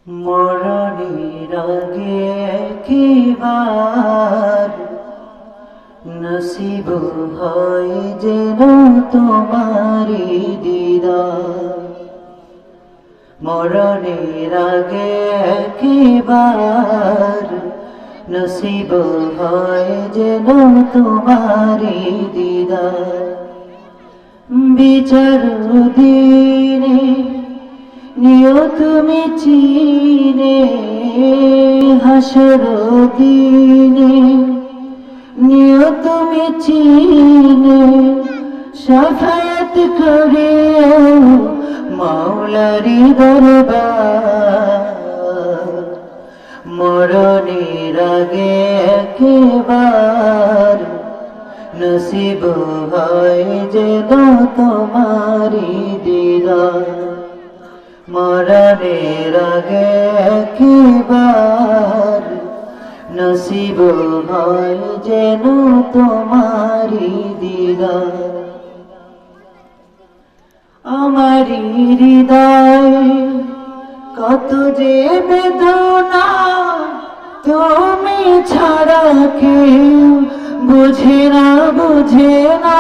মরণের আগে একবার নসিব হয় যেন তোমারি দিদার। মরণের আগে একবার নসিব হয় যেন তোমারি দিদার। বিচার দিনে নিও তুমি চিনে, হাসর দিনে নিও তুমি চিনে, শাফায়াত করে মাওলারি দরবার। মরণের আগে একবার নসিব হয় যেন তোমারি দিদার। মরণের আগে একবার নসিব হয় যেন তোমারি দিদার। আমারি হৃদয় কত যে বেদনা, তুমি ছাড়া কেউ বুঝে না, বুঝে না।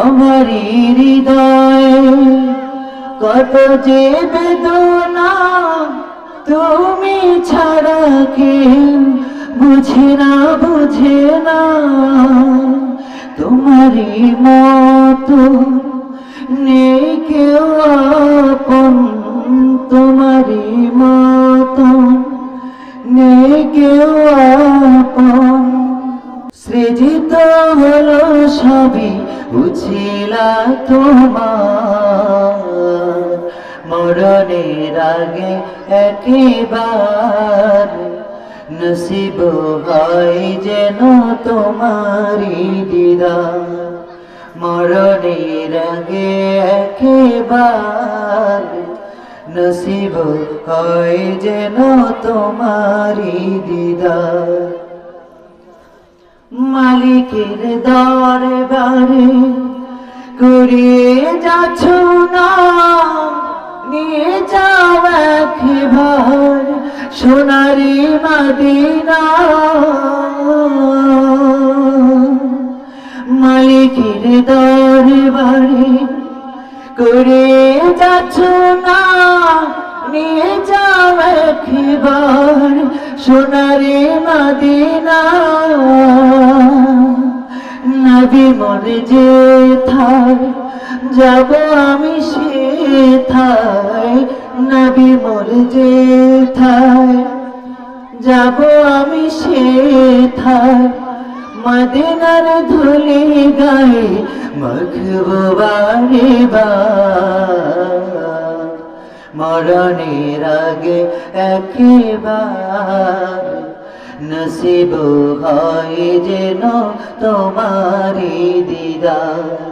আমারি হৃদয় কত যে বেদনা, তুমি ছাড়া কেউ বুঝে না, বুঝে না। তোমারি মতো নেই কেউ আপন, তোমারি মতো নেই কেউ আপন। সৃজিত হলো সবই উছিলা তোমার। মরণের আগে একবার নসিব হয় যেন তোমারি দিদার। মরণের আগে একবার নসিব হয় যেন তোমারি দিদার। মালিকের দরবারে কুড়িয়ে যাচ্ছ না, নিয়ে যাও একবার সোনারি মদিনা। মালিকের দরবারে কুড়িয়ে যাচ্ছ না, নিয়ে যাও একবার সোনারি মদিনা। নবী মোর যেথায় যাব আমি সেথায়, নবী মোর যেথায় যাব আমি সেথায়। মদিনার ধুলি গায়ে মাখবো বারে বার। মরণের আগে একবার নসিব হয় যেন তোমারি দিদার।